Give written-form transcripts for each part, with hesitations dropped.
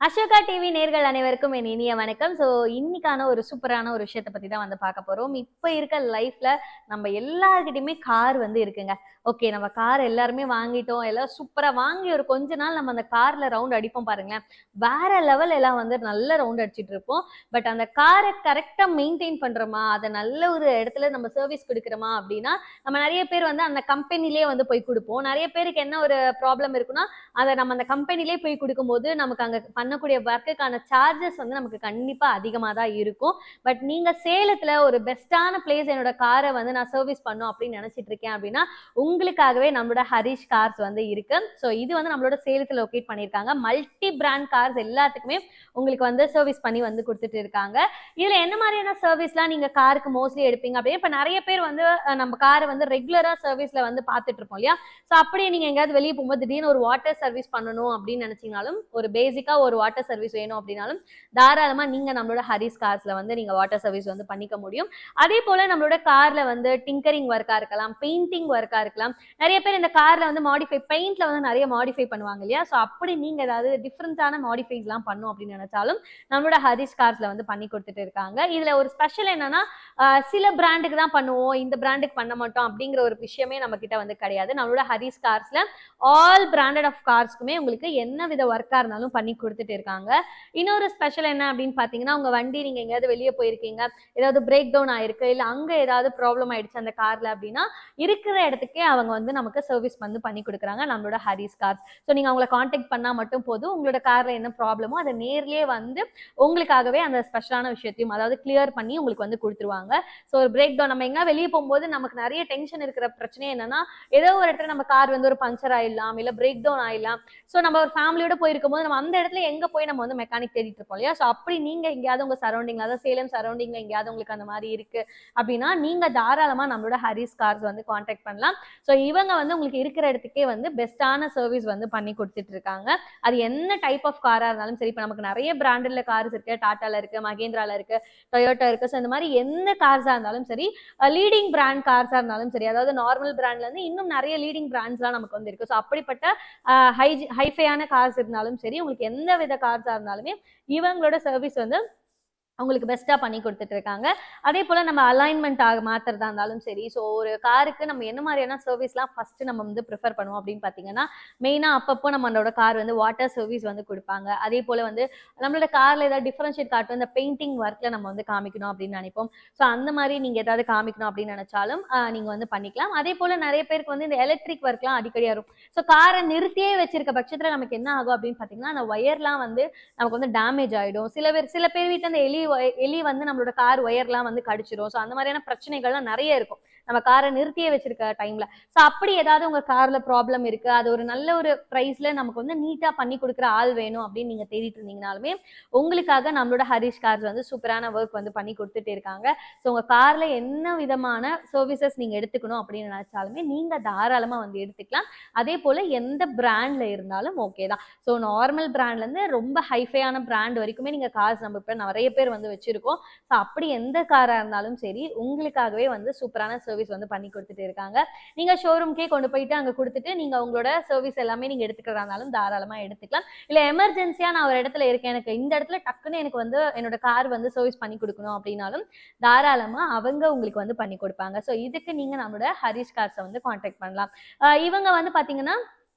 Ashoka TV நேர்கள் அனைவருக்கும் என் இனிய வணக்கம். இன்னைக்கான ஒரு சூப்பரான ஒரு விஷயத்த பத்தி தான் வந்து பார்க்க போறோம். இப்ப இருக்க லைஃப்ல நம்ம எல்லார்கிட்டயுமே கார் வந்து இருக்குங்க. ஓகே, நம்ம கார் எல்லாருமே வாங்கிட்டோம். எல்லாம் சூப்பரா வாங்கி ஒரு கொஞ்ச நாள் நம்ம அந்த கார்ல ரவுண்ட் அடிப்போம் பாருங்களேன். வேற லெவல் எல்லாம் வந்து நல்ல ரவுண்ட் அடிச்சிட்டு இருப்போம். பட் அந்த காரை கரெக்ட்டா மெயின்டெயின் பண்றோமா? அத நல்ல ஒரு இடத்துல நம்ம சர்வீஸ் குடுக்குறோமா? அப்படின்னா, நம்ம நெறைய பேர் வந்து அந்த கம்பெனிலயே வந்து போய் குடுப்போம். நெறைய பேருக்கு என்ன ஒரு ப்ராப்ளம் இருக்குன்னா, அத நம்ம அந்த கம்பெனிலயே போய் குடுக்கும்போது, நமக்கு அங்க பண்ணக்கூடிய ஒர்க்குக்கான சார்ஜஸ் வந்து நமக்கு கண்டிப்பா அதிகமா தான் இருக்கும். பட் நீங்க சேலத்துல ஒரு பெஸ்ட்டான பிளேஸ் என்னோட கார வந்து நான் சர்வீஸ் பண்ணணும் அப்படின்னு நெனச்சிட்டு இருக்கேன் அப்படின்னா, உங்களுக்காகவே நம்மளோட ஹரிஷ் கார்ஸ் வந்து இருக்கு. இது வந்து நம்மளோட சேலத்துல லொகேட் பண்ணியிருக்காங்க. மல்டி பிராண்ட் கார்ஸ் எல்லாத்துக்குமே உங்களுக்கு வந்து சர்வீஸ் பண்ணி வந்து குடுத்துட்டு இருக்காங்க. இதுல என்ன மாதிரியான சர்வீஸ்லாம் நீங்க காருக்கு மோஸ்ட்லி எடுப்பீங்க அப்படின்னா, இப்ப நெறைய பேர் வந்து நம்ம கார வந்து ரெகுலரா சர்வீஸ்ல வந்து பார்த்துட்டு இருப்போம் இல்லையா? அப்படியே நீங்க எங்கேயாவது வெளிய போகும்போது திடீர்னு ஒரு வாட்டர் சர்வீஸ் பண்ணணும் அப்படின்னு நினைச்சீங்கனாலும், ஒரு பேசிக்கா ஒரு வாட்டர் சர்வீஸ் வேணும் அப்படின்னாலும், தாராளமா நீங்க நம்மளோட ஹரிஸ் கார்ஸ்ல வந்து நீங்க வாட்டர் சர்வீஸ் வந்து பண்ணிக்க முடியும். அதே போல நம்மளோட கார்ல வந்து டிங்கரிங் ஒர்க்கா இருக்கலாம், பெயிண்டிங் ஒர்க்கா இருக்கலாம். நெறைய பேர் இந்த கார்ல வந்து பெயிண்ட்ல வந்து நெறைய மாடிஃபை பண்ணுவாங்க இல்லையா? அப்படி நீங்க ஏதாவது டிஃபரண்டான மாடிஃபைஸ்லாம் பண்ணணும் அப்படின்னு நினைச்சாலும், நம்மளோட ஹரிஸ் கார்ஸ்ல வந்து பண்ணி குடுத்துட்டு இருக்காங்க. இதுல ஒரு ஸ்பெஷல் என்னன்னா, சில பிராண்டுக்கு தான் பண்ணுவோம், இந்த பிராண்டுக்கு பண்ண மாட்டோம் அப்படிங்கிற ஒரு விஷயமே நம்ம கிட்ட வந்து கிடையாது. நம்மளோட ஹரிஸ் கார்ஸ்ல ஆல் பிராண்டட் ஆஃப் கார்ஸ்க்குமே உங்களுக்கு என்ன வித ஒர்க்கா இருந்தாலும் பண்ணி கொடுத்துட்டு இருக்காங்க. இன்னொரு ஸ்பெஷல் என்ன அப்படின்னு பாத்தீங்கன்னா, உங்க வண்டி நீங்க எங்கேயாவது வெளியே போயிருக்கீங்க, ஏதாவது பிரேக் டவுன் ஆயிருக்கு, இல்ல அங்க ஏதாவது ப்ராப்ளம் ஆயிடுச்சு அந்த கார்ல அப்படின்னா, இருக்கிற இடத்துக்கே அவங்க வந்து நமக்கு சர்வீஸ் வந்து பண்ணி கொடுக்குறாங்க நம்மளோட ஹரிஸ் கார்ஸ். நீங்க அவங்கள காண்டாக்ட் பண்ணா மட்டும் போதும், உங்களோட கார்ல என்ன ப்ராப்ளமோ அதை நேர்லயே வந்து உங்களுக்காகவே அந்த ஸ்பெஷலான விஷயத்தையும் அதாவது கிளியர் பண்ணி உங்களுக்கு வந்து கொடுத்துருவாங்க. ஒரு பிரேக் டவுன் நம்ம எங்க வெளியே போகும்போது நமக்கு நிறைய டென்ஷன் இருக்கிற பிரச்சனை என்னன்னா, ஏதோ ஒரு இடத்துல நம்ம கார் வந்து ஒரு பஞ்சர் ஆயிடலாம், இல்ல பிரேக் டவுன் ஆயிடலாம். நம்ம ஒரு ஃபேமிலியோட போயிருக்கும் போது நம்ம அந்த இடத்துல எங்க போய் நம்ம வந்து மெக்கானிக் தேடிட்டு இருப்போம் இல்லையா? அப்படி நீங்க எங்கேயாவது உங்க சரௌண்டிங்ல, அதாவது சேலம் சரௌண்டிங்ல எங்கேயாவது உங்களுக்கு அந்த மாதிரி இருக்கு அப்படின்னா, நீங்க தாராளமா நம்மளோட ஹரிஸ் கார்ஸ் வந்து காண்டாக்ட் பண்ணலாம். இவங்க வந்து உங்களுக்கு இருக்கிற இடத்துக்கே வந்து பெஸ்டான சர்வீஸ் வந்து பண்ணி கொடுத்துட்டு இருக்காங்க. அது என்ன டைப் ஆஃப் காரா இருந்தாலும் சரி. இப்ப நமக்கு நிறைய பிராண்டட்ல கார்ஸ் இருக்கு, டாட்டால இருக்கு, மகேந்திரால இருக்கு, டொயோட்டா இருக்கு. இந்த மாதிரி எந்த கார்ஸா இருந்தாலும் சரி, லீடிங் பிராண்ட் கார்ஸா இருந்தாலும் சரி, அதாவது நார்மல் பிராண்ட்ல இருந்து இன்னும் நிறைய லீடிங் பிராண்ட்ஸ்லாம் நமக்கு வந்து இருக்கு. அப்படிப்பட்ட ஹைஃபையான கார்ஸ் இருந்தாலும் சரி, உங்களுக்கு எந்த வித கார்ஸா இருந்தாலுமே இவங்களோட சர்வீஸ் வந்து உங்களுக்கு பெஸ்ட்டா பண்ணி கொடுத்துட்டு இருக்காங்க. அதே போல நம்ம அலைன்மெண்ட் மாத்துறதா இருந்தாலும் சரி, ஒரு காருக்கு நம்ம என்ன மாதிரியான சர்வீஸ்லாம் ஃபர்ஸ்ட் நம்ம வந்து ப்ரிஃபர் பண்ணுவோம் அப்படின்னு பார்த்தீங்கன்னா, மெயினா அப்பப்போ நம்மளோட கார் வந்து வாட்டர் சர்வீஸ் வந்து கொடுப்பாங்க. அதே போல வந்து நம்மளோட கார்ல ஏதாவது டிஃபரன்ஷியேட் காட்டும் இந்த பெயிண்டிங் ஒர்க்ல நம்ம வந்து காமிக்கணும் அப்படின்னு நினைப்போம். அந்த மாதிரி நீங்க ஏதாவது காமிக்கணும் அப்படின்னு நினைச்சாலும் நீங்க வந்து பண்ணிக்கலாம். அதே போல நிறைய பேருக்கு வந்து இந்த எலக்ட்ரிக் ஒர்க்லாம் அடிக்கடி வரும். காரை நிறுத்தியே வச்சிருக்க பட்சத்துல நமக்கு என்ன ஆகும் அப்படின்னு பார்த்தீங்கன்னா, அந்த ஒயர்லாம் வந்து நமக்கு வந்து டேமேஜ் ஆயிடும். சில பேர் வீட்டுல அந்த எலி வந்து நம்மளோட கார் ஒயர்லாம் வந்து கடிச்சிரும். அந்த மாதிரியான பிரச்சனைகள்லாம் நிறைய இருக்கும். நம்ம காரை நிறுத்தியே வச்சிருக்க டைம்ல. அப்படி ஏதாவது உங்க கார்ல ப்ராப்ளம் இருக்கு, அது ஒரு நல்ல ஒரு பிரைஸ்ல நமக்கு வந்து நீட்டா பண்ணி கொடுக்குற ஆள் வேணும் அப்படின்னு நீங்க தேடிட்டு இருந்தீங்கனாலுமே, உங்களுக்காக நம்மளோட ஹரிஷ் கார்ஸ் வந்து சூப்பரான ஒர்க் வந்து பண்ணி கொடுத்துட்டே இருக்காங்க. உங்க கார்ல என்ன விதமான சர்வீசஸ் நீங்க எடுத்துக்கணும் அப்படின்னு நினைச்சாலுமே நீங்க தாராளமா வந்து எடுத்துக்கலாம். அதே போல எந்த பிராண்ட்ல இருந்தாலும் ஓகே தான். நார்மல் பிராண்ட்ல இருந்து ரொம்ப ஹைஃபையான பிராண்ட் வரைக்குமே நீங்க கார்ஸ் நம்ம இப்ப நிறைய பேர் வந்து வச்சிருக்கோம். அப்படி எந்த காரா இருந்தாலும் சரி, உங்களுக்காகவே வந்து சூப்பரான சர்வீஸ் வந்து பண்ணி கொடுத்துட்டு இருக்காங்க. நீங்க ஷோரூம்க்கே கொண்டு போயிட்டு அங்க குடுத்துட்டு, நீங்க உங்களோட சர்வீஸ் எல்லாமே நீங்க எடுத்துக்கிறதா இருந்தாலும் தாராளமா எடுத்துக்கலாம். இல்ல எமர்ஜென்சியா நான் ஒரு இடத்துல இருக்கேன், எனக்கு இந்த இடத்துல டக்குன்னு எனக்கு வந்து என்னோட கார் வந்து சர்வீஸ் பண்ணி குடுக்கணும் அப்படின்னாலும், தாராளமா அவங்க உங்களுக்கு வந்து பண்ணி கொடுப்பாங்க. இதுக்கு நீங்க நம்மளோட ஹரிஷ் கார்ஸ வந்து கான்டாக்ட் பண்ணலாம். இவங்க வந்து பாத்தீங்கன்னா,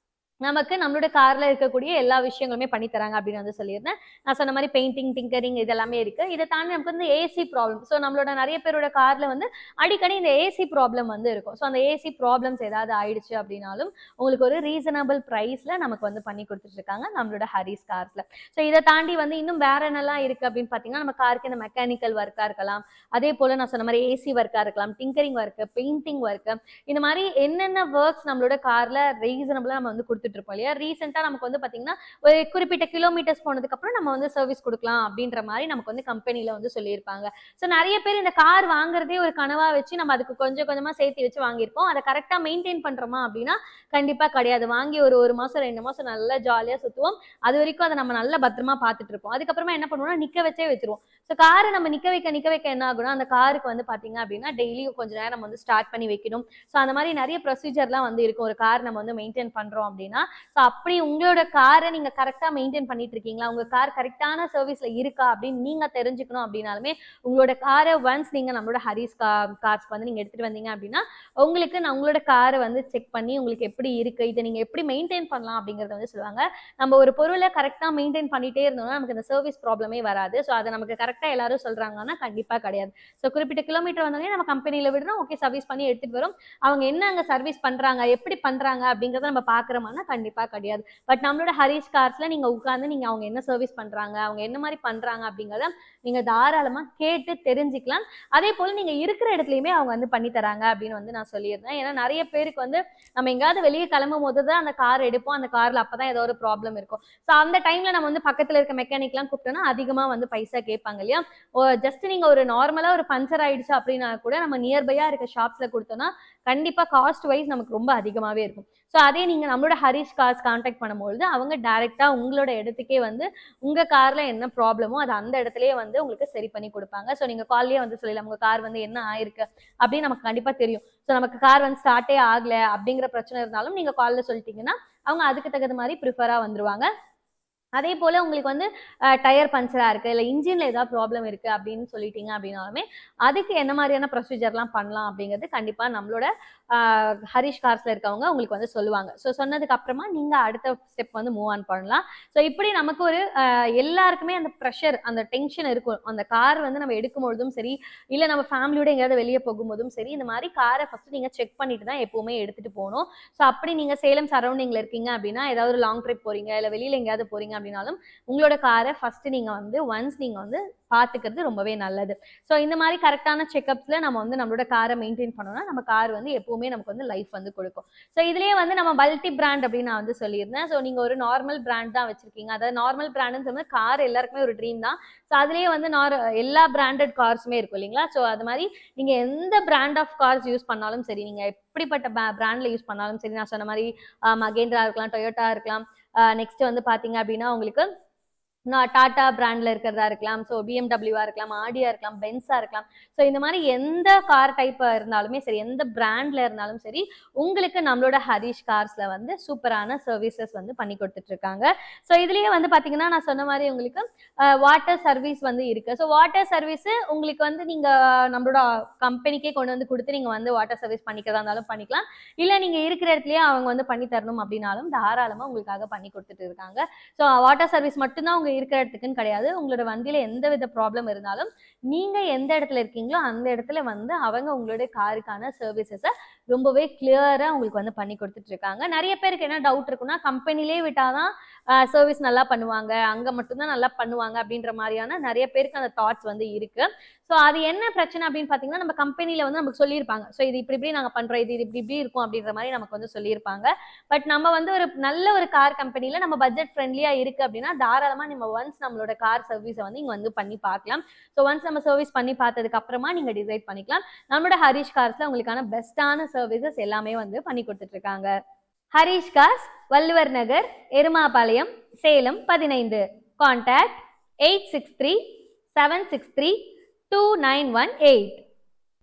நமக்கு நம்மளோட கார்ல இருக்கக்கூடிய எல்லா விஷயங்களுமே பண்ணி தராங்க அப்படின்னு வந்து சொல்லியிருந்தேன். நான் சொன்ன மாதிரி பெயிண்டிங், டிங்கரிங் இது எல்லாமே இருக்கு. இதை தாண்டி நமக்கு வந்து ஏசி ப்ராப்ளம். நம்மளோட நிறைய பேரோட கார்ல வந்து அடிக்கடி இந்த ஏசி ப்ராப்ளம் வந்து இருக்கும். அந்த ஏசி ப்ராப்ளம்ஸ் ஏதாவது ஆயிடுச்சு அப்படின்னாலும் உங்களுக்கு ஒரு ரீசனபிள் பிரைஸ்ல நமக்கு வந்து பண்ணி கொடுத்துட்டு இருக்காங்க நம்மளோட ஹரிஸ் கார்ஸ்ல. இதை தாண்டி வந்து இன்னும் வேற என்னெல்லாம் இருக்கு அப்படின்னு பாத்தீங்கன்னா, நம்ம காருக்கு இந்த மெக்கானிக்கல் ஒர்க்கா இருக்கலாம். அதே போல நான் சொன்ன மாதிரி ஏசி ஒர்க்கா இருக்கலாம், டிங்கரிங் ஒர்க், பெயிண்டிங் ஒர்க், இந்த மாதிரி என்னென்ன ஒர்க்ஸ் நம்மளோட கார்ல ரீசனபிளா நம்ம வந்து கொடுத்துட்டு இருப்போம் இல்லையா? ரீசெண்டா நமக்கு வந்து பாத்தீங்கன்னா, ஒரு குறிப்பிட்ட கிலோமீட்டர்ஸ் போனதுக்கு அப்புறம் நம்ம வந்து சர்வீஸ் கொடுக்கலாம் அப்படின்ற மாதிரி நமக்கு வந்து கம்பெனில வந்து சொல்லியிருப்பாங்க. நிறைய பேர் இந்த கார் வாங்குறதே ஒரு கனவா வச்சு நம்ம அதுக்கு கொஞ்சம் கொஞ்சமா சேர்த்து வச்சு வாங்கியிருப்போம். அதை கரெக்டா மெயின்டைன் பண்றோமா அப்படின்னா கண்டிப்பா கிடையாது. வாங்கி ஒரு மாசம் 2 மாசம் நல்லா ஜாலியா சுத்துவோம். அது வரைக்கும் அதை நம்ம நல்லா பத்திரமா பார்த்துட்டு இருப்போம். அதுக்கப்புறமா என்ன பண்ணுவோம்னா நிக்க வச்சே வச்சிருவோம். காரை நம்ம நிக்க வைக்க என்ன ஆகும்னா, அந்த காருக்கு வந்து பாத்தீங்க அப்படின்னா டெய்லியும் கொஞ்ச நேரம் வந்து ஸ்டார்ட் பண்ணி வைக்கணும். அந்த மாதிரி நிறைய ப்ரொசீஜர்லாம் வந்து இருக்கும். ஒரு கார் நம்ம வந்து மெயின்டைன் பண்றோம் அப்படின்னா அப்படின்னா. ஸோ அப்படி உங்களோட காரை நீங்க கரெக்டா மெயின்டைன் பண்ணிட்டு இருக்கீங்களா, உங்க கார் கரெக்டான சர்வீஸ்ல இருக்கா அப்படின்னு நீங்க தெரிஞ்சுக்கணும் அப்படின்னாலுமே உங்களோட காரை ஒன்ஸ் நீங்க நம்மளோட ஹரிஸ் கார்ஸ்க்கு வந்து நீங்க எடுத்துட்டு வந்தீங்க அப்படின்னா உங்களுக்கு நான் உங்களோட காரை வந்து செக் பண்ணி உங்களுக்கு எப்படி இருக்கு, இதை நீங்க எப்படி மெயின்டைன் பண்ணலாம் அப்படிங்கறத வந்து சொல்லுவாங்க. நம்ம ஒரு பொருளை கரெக்டா மெயின்டைன் பண்ணிட்டே இருந்தோம்னா நமக்கு இந்த சர்வீஸ் ப்ராப்ளமே வராது. ஸோ அதை நமக்கு கரெக்டா எல்லாரும் சொல்றாங்கன்னா கண்டிப்பா கிடையாது. ஸோ குறிப்பிட்ட கிலோமீட்டர் வந்தோடனே நம்ம கம்பெனியில விடுறோம், ஓகே சர்வீஸ் பண்ணி எடுத்துட்டு வரோம். அவங்க என்ன அங்க சர்வீஸ் பண்றாங்க, எப்படி பண்றாங்க அப்படிங்கறத நம்ம பாக்குறோம்னா கண்டிப்பா கிடையாது. பட் நம்மளோட ஹரிஸ் கார்ஸ்ல நீங்க உட்கார்ந்து நீங்க அவங்க என்ன சர்வீஸ் பண்றாங்க, அவங்க என்ன மாதிரி பண்றாங்க அப்படிங்கறத நீங்க தாராளமா கேட்டு தெரிஞ்சுக்கலாம். அதே போல நீங்க இருக்கிற இடத்துலயுமே அவங்க வந்து பண்ணி தராங்க அப்படின்னு வந்து நான் சொல்லியிருந்தேன். ஏன்னா நிறைய பேருக்கு வந்து நம்ம எங்கேயாவது வெளியே கிளம்பும் போது தான் அந்த கார் எடுப்போம், அந்த கார்ல அப்பதான் ஏதோ ஒரு ப்ராப்ளம் இருக்கும். ஸோ அந்த டைம்ல நம்ம வந்து பக்கத்துல இருக்க மெக்கானிக் எல்லாம் கூப்பிட்டோம்னா அதிகமா வந்து பைசா கேட்பாங்க இல்லையா. ஜஸ்ட் நீங்க ஒரு நார்மலா ஒரு பஞ்சர் ஆயிடுச்சு அப்படின்னா கூட நம்ம நியர்பையா இருக்க ஷாப்ஸ்ல கொடுத்தோம்னா கண்டிப்பா காஸ்ட் வைஸ் நமக்கு ரொம்ப அதிகமாவே இருக்கும். ஸோ அதே நீங்க நம்மளோட ஹரிஸ் கார்ஸ் கான்டாக்ட் பண்ணும்போது அவங்க டைரக்டா உங்களோட இடத்துக்கே வந்து உங்க கார்ல என்ன ப்ராப்ளமோ அதை அந்த இடத்துலயே வந்து உங்களுக்கு சரி பண்ணி கொடுப்பாங்க. ஸோ நீங்க கால்லயே வந்து சொல்லலாம் உங்க கார் வந்து என்ன ஆயிருக்கு அப்படின்னு நமக்கு கண்டிப்பா தெரியும். ஸோ நமக்கு கார் வந்து ஸ்டார்ட்டே ஆகல அப்படிங்கிற பிரச்சனை இருந்தாலும் நீங்க கால்ல சொல்லிட்டீங்கன்னா அவங்க அதுக்கு தகுந்த மாதிரி ப்ரிஃபரா வந்துருவாங்க. அதே போல உங்களுக்கு வந்து டயர் பஞ்சரா இருக்கு, இல்ல இன்ஜின்ல ஏதாவது ப்ராப்ளம் இருக்கு அப்படின்னு சொல்லிட்டீங்க அப்படின்னாலுமே அதுக்கு என்ன மாதிரியான ப்ரொசீஜர்லாம் பண்ணலாம் அப்படிங்கிறது கண்டிப்பா நம்மளோட ஹரிஷ் கார்ஸ்ல இருக்கவங்க உங்களுக்கு வந்து சொல்லுவாங்க. ஸோ சொன்னதுக்கு அப்புறமா நீங்க அடுத்த ஸ்டெப் வந்து மூவ் ஆன் பண்ணலாம். ஸோ இப்படி நமக்கு ஒரு எல்லாருக்குமே அந்த ப்ரெஷர் அந்த டென்ஷன் இருக்கும். அந்த கார் வந்து நம்ம எடுக்கும் பொழுதும் சரி, இல்ல நம்ம ஃபேமிலியோட எங்கேயாவது வெளியே போகும்போதும் சரி, இந்த மாதிரி காரை ஃபர்ஸ்ட் நீங்க செக் பண்ணிட்டு தான் எப்பவுமே எடுத்துட்டு போகணும். ஸோ அப்படி நீங்க சேலம் சரௌண்டிங்ல இருக்கீங்க அப்படின்னா ஏதாவது ஒரு லாங் ட்ரிப் போறீங்க, இல்ல வெளியில எங்கேயாவது போறீங்க அப்படின்னாலும் உங்களோட காரை ஃபர்ஸ்ட் நீங்க வந்து ஒன்ஸ் நீங்க வந்து பார்த்துக்கிறது ரொம்பவே நல்லது. ஸோ இந்த மாதிரி கரெக்டான செக்அப்ஸ்ல நம்ம வந்து நம்மளோட காரை மெயின்டைன் பண்ணோம்னா நம்ம கார் வந்து எப்பவுமே நமக்கு வந்து லைஃப் வந்து கொடுக்கும். ஸோ இதுலயே வந்து நம்ம மல்டி பிராண்ட் அப்படின்னு நான் வந்து சொல்லியிருந்தேன். ஸோ நீங்க ஒரு நார்மல் பிராண்ட் தான் வச்சிருக்கீங்க, அதாவது நார்மல் பிராண்ட்னு சொன்னா கார் எல்லாருக்குமே ஒரு ட்ரீம் தான். ஸோ அதுலயே வந்து எல்லா பிராண்டட் கார்ஸுமே இருக்கும் இல்லைங்களா. ஸோ அது மாதிரி நீங்க எந்த பிராண்ட் ஆஃப் கார்ஸ் யூஸ் பண்ணாலும் சரி, நீங்க எப்படிப்பட்ட பிராண்ட்ல யூஸ் பண்ணாலும் சரி, நான் சொன்ன மாதிரி மகேந்திரா இருக்கலாம், டொயோட்டா இருக்கலாம், நெக்ஸ்ட் வந்து பாத்தீங்க அப்படின்னா உங்களுக்கு டாடா பிராண்ட்ல இருக்கிறதா இருக்கலாம், ஸோ பிஎம்டபிள்யூவா இருக்கலாம், ஆடியா இருக்கலாம், பென்ஸா இருக்கலாம். ஸோ இந்த மாதிரி எந்த கார் டைப் இருந்தாலுமே சரி, எந்த பிராண்ட்ல இருந்தாலும் சரி, உங்களுக்கு நம்மளோட ஹரிஷ் கார்ஸ்ல வந்து சூப்பரான சர்வீசஸ் வந்து பண்ணி கொடுத்துட்டு இருக்காங்க. ஸோ இதுலயே வந்து பாத்தீங்கன்னா நான் சொன்ன மாதிரி உங்களுக்கு வாட்டர் சர்வீஸ் வந்து இருக்கு. ஸோ வாட்டர் சர்வீஸ் உங்களுக்கு வந்து நீங்க நம்மளோட கம்பெனிக்கே கொண்டு வந்து கொடுத்து நீங்க வந்து வாட்டர் சர்வீஸ் பண்ணிக்கிறதா இருந்தாலும் பண்ணிக்கலாம். இல்ல நீங்க இருக்கிற இடத்துலயே அவங்க வந்து பண்ணி தரணும் அப்படின்னாலும் தாராளமா உங்களுக்காக பண்ணி கொடுத்துட்டு இருக்காங்க. ஸோ வாட்டர் சர்வீஸ் மட்டும்தான் உங்க இருக்கிற இடத்துக்குன்னு கிடையாது. உங்களோட வண்டியில எந்த வித ப்ராப்ளம் இருந்தாலும் நீங்க எந்த இடத்துல இருக்கீங்களோ அந்த இடத்துல வந்து அவங்க உங்களுடைய காருக்கான சர்வீசஸை ரொம்பவே கிளியரா உங்களுக்கு வந்து பண்ணி கொடுத்துட்டு இருக்காங்க. நிறைய பேருக்கு என்ன டவுட் இருக்குன்னா கம்பெனிலே விட்டாதான் சர்வீஸ் நல்லா பண்ணுவாங்க, அங்க மட்டும்தான் நல்லா பண்ணுவாங்க அப்படின்ற மாதிரியான நிறைய பேருக்கு அந்த தாட்ஸ் வந்து இருக்கு. ஸோ அது என்ன பிரச்சனை அப்படின்னு பாத்தீங்கன்னா நம்ம கம்பெனில வந்து நமக்கு சொல்லியிருப்பாங்க. ஸோ இது இப்படி இப்படி நாங்க பண்றோம், இது இப்படி இப்படி இருக்கும் அப்படின்ற மாதிரி நமக்கு வந்து சொல்லியிருப்பாங்க. பட் நம்ம வந்து ஒரு நல்ல ஒரு கார் கம்பெனில நம்ம பட்ஜெட் ஃப்ரெண்ட்லியா இருக்கு அப்படின்னா தாராளமா நம்ம ஒன்ஸ் நம்மளோட கார் சர்வீஸை வந்து இங்க வந்து பண்ணி பார்க்கலாம். ஸோ ஒன்ஸ் நம்ம சர்வீஸ் பண்ணி பார்த்ததுக்கு அப்புறமா நீங்க டிசைட் பண்ணிக்கலாம். நம்மளோட ஹரிஷ் கார்ஸ்ல உங்களுக்கான பெஸ்டான சர்வீசஸ் எல்லாமே வந்து பண்ணி கொடுத்துட்டு இருக்காங்க. ஹரிஷ் கார்ஸ், வள்ளுவர் நகர், எருமாபாளையம், சேலம் 15. கான்டாக்ட் 863 763 2918.